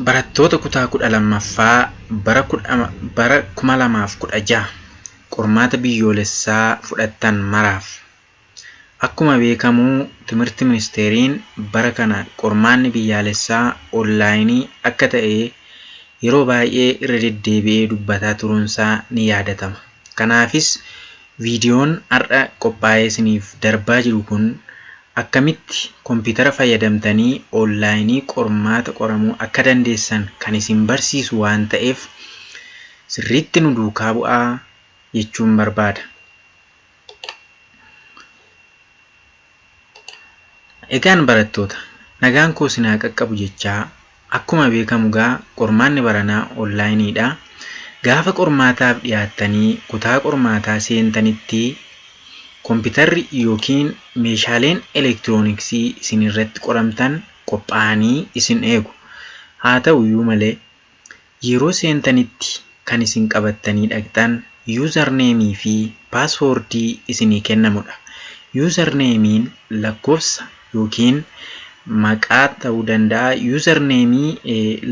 Barattoota kutaa 12ffaa bara 2016 qormaata biyyoolessaa fudhattan maraaf. Akkuma beekamu Timirti Ministeeriin bara kana qormaanni biyyaalessaa onlaayinii akka ta'e yeroo baay'ee irra deddeebi'ee dubbataa turuunsaa ni yaadatama. Kanaafis viidiyoon har'a qophaa'ee isiniif darbaa jiru kun akkamitti kompiitara fayyadamtanii onlaayinii qormaata qoramuu akka dandeessan kan isin barsiisu waan ta'eef sirriitti nu duukaa bu'aa jechuun barbaada. Egaan barattoota nagaan koo isin haa qaqqabu jechaa akkuma beekamu qormaanni baranaa onlaayiniidha. Gaafa qormaataaf dhiyaattanii kutaa qormaataa seentanitti kompiitarri yookiin meeshaaleen elektirooniksii isin irratti qoramtan qophaa'anii isin eegu. Haa ta'uyyuu malee yeroo seentanitti kan isin qabattanii dhaqxan yuuzarneemii fi paaswoordii isinii kennamudha. Yuuzarneemiin lakkoofsa yookiin maqaa ta'uu danda'a. Yuuzarneemii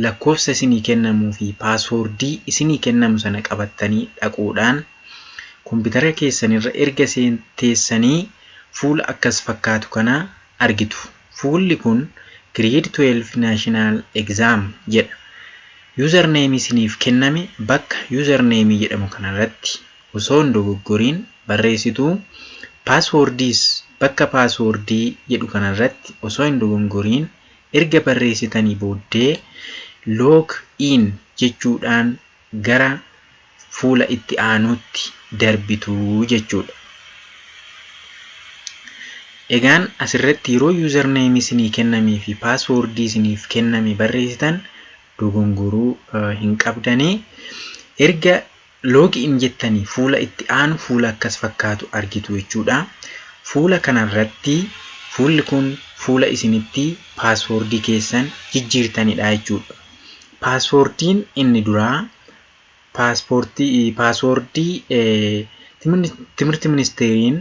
lakkoofsa isinii kennamuu fi paaswoordii isinii kennamu sana qabattanii dhaquudhaan kompiitara keessanirra erga teessanii fuula akkas fakkaatu kana argitu. Fuulli kun Grade 12 National Exam jedha. Yuuzarneemii isiniif kenname bakka yuuzarneemii jedhamu kanarratti osoo hin dogoggoriin barreessitu. Paaswoordiis bakka paaswoordii jedhu kanarratti osoo hin dogoggoriin erga barreessitanii booddee loog in jechuudhaan gara fuula itti aanuutti darbitu jechuudha. Egaan asirratti yeroo yuuzarneemii isinii kennamee fi paaswoordii isiniif kenname barreessitan dogongoruu hin qabdanii. Erga loog in jettanii fuula itti aanu fuula akkas fakkaatu argitu jechuudha. Fuula kanarratti fuulli kun fuula isinitti paaswoordii keessan jijjiirtanidha jechuudha. Paaswoordiin inni duraa paaswoordii Timirti Ministeeriin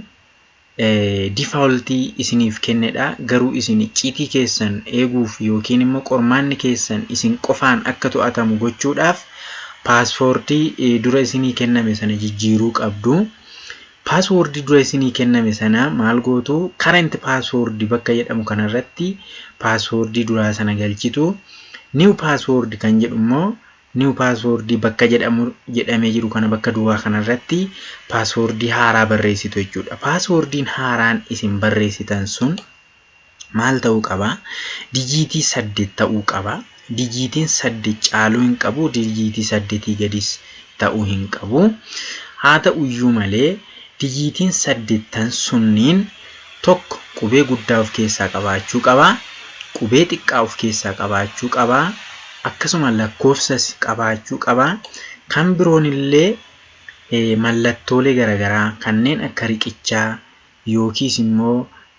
difaawultii isiniif kennedha. Garuu isin icciitii keessan eeguuf yookiin immoo qormaanni keessan isin qofaan akka to'atamu gochuudhaaf paaswoordii dura isinii kenname sana jijjiiruu qabdu. Paaswoordii dura isinii kenname sana maal gootu? Current paaswoordii bakka jedhamu kanarratti paaswoordii duraa sana galchitu. New paaswoordii kan jedhu immoo new paaswoordii bakka jedhamee jiru kana bakka duwwaa kanarratti paaswoordii haaraa barreessitu jechuudha. Paaswoordiin haaraan isin barreessitan sun maal ta'uu qaba? Dijiitii 8 ta'uu qaba. Dijiitiin 8 caaluu hin qabu. Dijiitii 8 gadis ta'uu hin qabu. Haa ta'uyyuu malee dijiitiin 8 sunniin tokko qubee guddaa of keessaa qabaachuu qaba. Qubee xiqqaa of keessaa qabaachuu qaba. Akkasuma lakkoofsas qabaachuu qaba. Kan biroon illee mallattoolee garaagaraa kanneen akka riqichaa yookiis immoo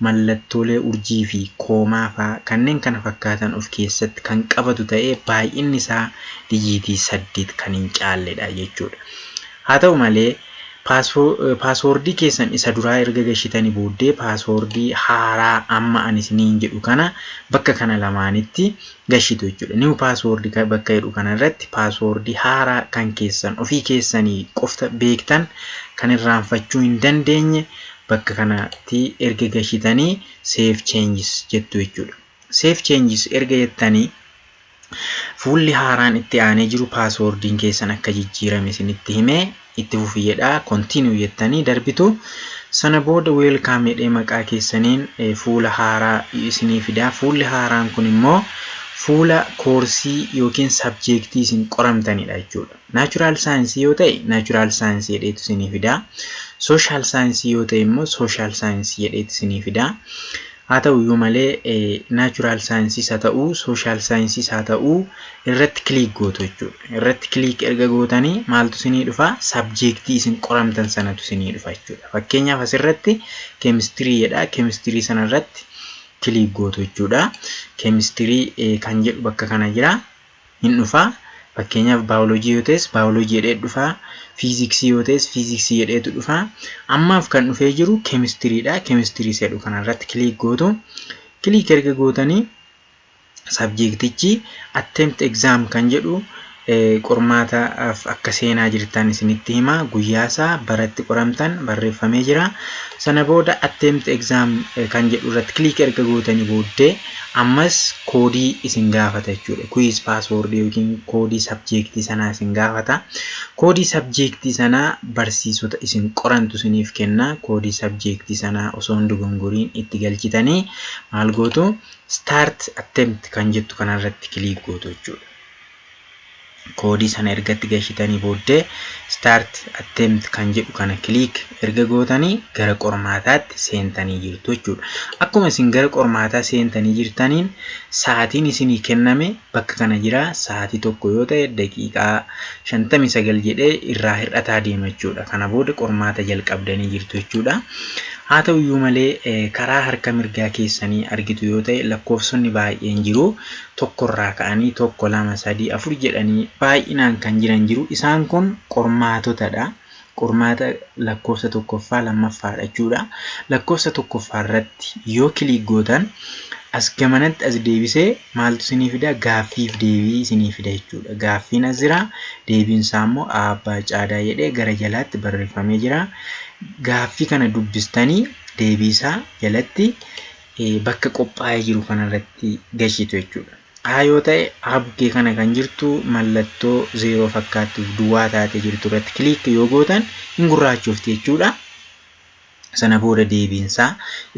mallattoolee urjii fi koomaa fa'aa kanneen kana fakkaatan of keessatti kan qabatu ta'ee baay'inni isaa dijiitii 8 kan hin caalledha jechuudha. Haa ta'u malee paaswoordii keessan isa duraa erga gashitanii booddee paaswoordii haaraa amma ani isiniin jedhu kana bakka kana lamaanitti gashitu jechuudha. New paaswoordii bakka jedhu kanarratti paaswoordii haaraa kan keessan ofii keessanii qofta beektan kan irraanfachuu hin dandeenye bakka kanatti erga gashitanii save changes jettu jechuudha. Save changes erga jettanii fuulli haaraan itti aanee jiru paaswoordiin keessan akka jijjiirame isinitti himee itti fufiyedha. Continue jettanii darbitu. Sana booda welcome jedhee maqaa keessaniin fuula haaraa isinii fida. Fuulli haaraan kun immoo fuula koorsii yookiin sabjektii isin qoramtanidha jechuudha. Natural science yoo ta'e natural science jedheetu isinii fida. Social science yoo ta'e immoo social science jedheetu isinii fida. Haa ta'uyyuu malee natural sciences haa ta'uu social sciences haa ta'uu irratti click gootu jechuudha. Irratti click erga gootanii maaltu isinii dhufa? Subjectii isin qoramtan sanatu isinii dhufa jechuudha. Fakkeenyaaf asirratti chemistry jedha. Chemistry sana irratti click gootu jechuudha. Chemistry kan jedhu bakka kana jira. Hin dhufa. Fakkeenyaaf biology yoo ta'es biology jedhee dhufa. Physics yoo ta'es physics jedheetu dhufa. Ammaaf kan dhufee jiru chemistry dha. Chemistry jedhu kanarratti click gootu. Click erga gootanii Subjectichi attempt exam kan jedhu qormaataaf akka seenaa jirtan isinitti hima. Guyyaasaa baratti qoramtan barreeffamee jira. Sana booda attempt exam kan jedhu irratti click erga gootanii booddee ammas koodii isin gaafata jechuudha. Quiz password yookiin koodii subjectii sanaa isin gaafata. Koodii subjectii sanaa barsiisota isin qorantu isiniif kenna. Koodii subjectii sanaa osoo hin dogongoriin itti galchitanii maal gootu start attempt kan jettu kanarratti click gootu jechuudha. Koodii sana ergatti galchitanii booddee start attempt kan jedhu kana click erga gootanii gara qormaataatti seentanii jirtu jechuudha. Akkuma isin gara qormaataa seentanii jirtaniin sa'aatiin isinii kenname bakka kana jira. Sa'aatii tokko yoo ta'e daqiiqaa 59 jedhee irraa hir'ataa deema jechuudha. Kana booda qormaata jalqabdanii jirtu jechuudha. Haa ta'u iyyuu malee karaa harka mirgaa keessanii argitu yoo ta'e lakkoofsonni baay'een jiru. Tokkorraa ka'anii 1 2 3 4 jedhanii baay'inaan kan jiran jiru. Isaan kun qormaatotadha. Qormaata lakkoofsa tokkoffaa lammaffaadha jechuudha. Lakkoofsa tokkoffaa irratti yoo click gootan as gamanatti as deebisee maaltu isinii fida? Gaaffiif deebii isinii fida jechuudha. Gaaffiin as jira. Deebiin isaa immoo abbaa caadaa jedhee gara jalaatti barreeffamee jira. Gaaffii kana dubbistanii deebii isaa jalatti bakka qophaa'ee jiru kanarratti galchitu jechuudha. Yoo ta'e bukkee kana kan jirtu mallattoo 0 fakkaattuuf duwwaa taatee jirtu irratti click yoo gootan hin gurraachofti jechuudha. Sana booda deebiin isaa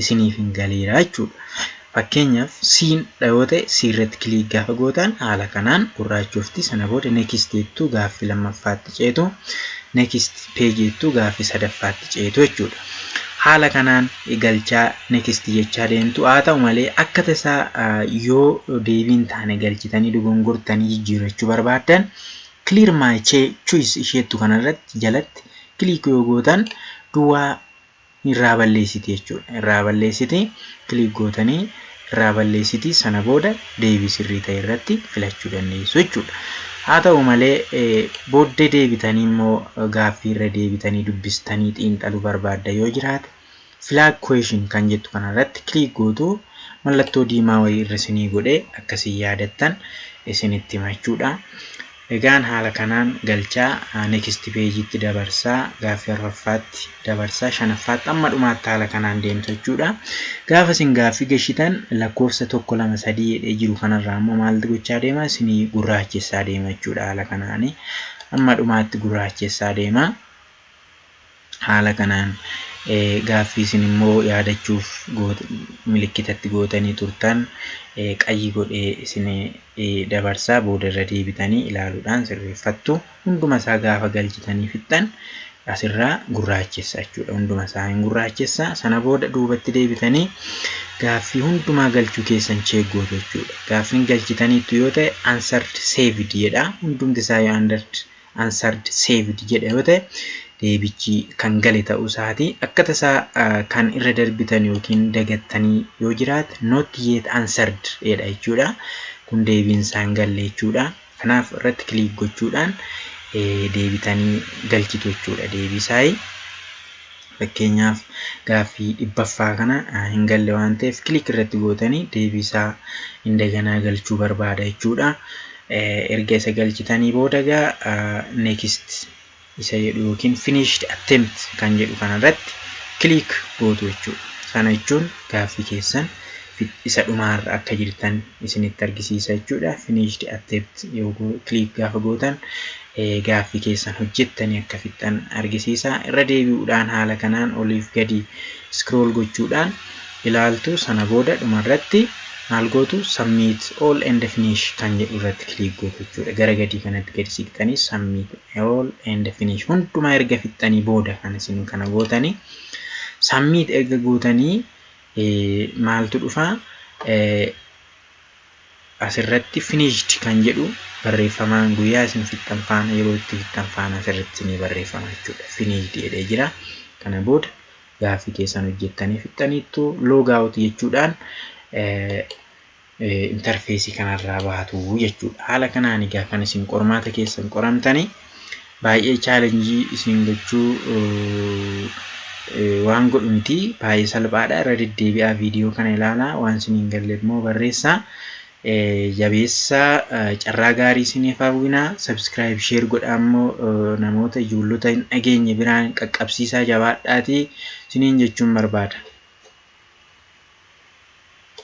isiniif hin galeera jechuudha. Fakkeenyaaf siin yoo ta'e sii irratti click gaafa gootan haala kanaan gurraachofti. Sana booda next jettu gaaffii lammaffaatti ceetu. Next page jettu gaaffii sadaffaatti ceetu jechuudha. Haala kanaan galchaa next jechaa deemtu. Haa ta'u malee akka tasaa yoo deebiin taane galchitanii dogongortanii jijjiirrachuu barbaaddan clear my choice isheettu kanarratti jalatti click yoo gootan duwwaa irraa balleessiti jechuudha. Irraa balleessiti click gootanii irraa balleessiti. Sana booda deebii sirrii ta'e irratti filachuu dandeessu jechuudha. Haa ta'u malee booddee deebitanii immoo gaaffii irra deebitanii dubbistanii xiinxaluu barbaadda yoo jiraate flag question kan jettu kanarratti click gootu. Mallattoo diimaa wayii irra isinii godhee akkasii yaadattan isinitti hima jechuudha. Egaan haala kanaan galchaa next page'itti dabarsaa, gaaffii arfaffaatti dabarsaa, shanaffaatti amma dhumaatti haala kanaan deemtu jechuudha. Gaafa isin gaaffii gashitan lakkoofsa 1 2 3 jedhee jiru kanarraa immoo maaltu gochaa deema? Isinii gurraachessaa deema jechuudha. Haala kanaan amma dhumaatti gurraachessaa deema. Haala kanaan gaaffii isin immoo yaadachuuf milikkitatti gootanii turtan qayyi godhee isin dabarsaa. Booda irra deebitanii ilaaluudhaan sirreeffattu. Hunduma isaa gaafa galchitanii fixxan asirraa gurraachessa jechuudha. Hunduma isaa hin gurraachessa. Sana booda duubatti deebitanii gaaffii hundumaa galchuu keessan check gootu jechuudha. Gaaffiin galchitaniitu yoo ta'e answered saved jedha. Hundumti isaa yoo answered saved jedha yoo ta'e deebichi kan gale ta'uu isaati. Akka tasaa kan irra darbitan yookiin dagattanii yoo jiraate not yet answered jedha jechuudha. Kun deebiin isaa hin galle jechuudha. Kanaaf irratti click gochuudhaan deebitanii galchitu jechuudha. Deebii isaa fakkeenyaaf gaaffii 100ffaa kana hin galle waan ta'eef click irratti gootanii deebii isaa indaganaa galchuu barbaada jechuudha. Erga isa galchitanii booda next isa jedhu yookiin finished attempt kan jedhu kanarratti click gootu jechuudha. Sana jechuun gaaffii keessan isa dhumaarra akka jirtan isinitti argisiisa jechuudha. Finished attempt yoo click gaafa gootan gaaffii keessan hojjettanii akka fixxan argisiisa. Irra deebi'uudhaan haala kanaan oliif gadi scroll gochuudhaan ilaaltu. Sana booda dhumarratti maal gootu? Submit all and finish kan jedhu irratti click gootu jechuudha. Gara gadii kanatti gadi siqtanii submit all and finish hundumaa erga fixxanii booda kan isin kana gootanii submit erga gootanii maaltu dhufa? Asirratti finished kan jedhu barreeffamaan guyyaa isin fixxan faana yeroo itti fixxan faana asirratti ni barreeffama jechuudha. Finished jedhee jira. Kana booda gaaffii keessan hojjettanii fixxaniittu log out jechuudhaan interfeesii kanarraa baatu jechuudha. Haala kanaan egaa kan isin qormaata keessan qoramtanii baay'ee chaalenjii isin gochuu waan godhu miti. Baay'ee salphaadha. Irra deddeebi'aa viidiyoo kana ilaalaa. Waan isin hin galle immoo barreessaa. jabeessaa carraa gaarii isiniif hawwinaa. Subscribe share godhaa immoo namoota ijoollota hin dhageenye biraan qaqqabsiisaa jabaadhaatii isiniin jechuun barbaada.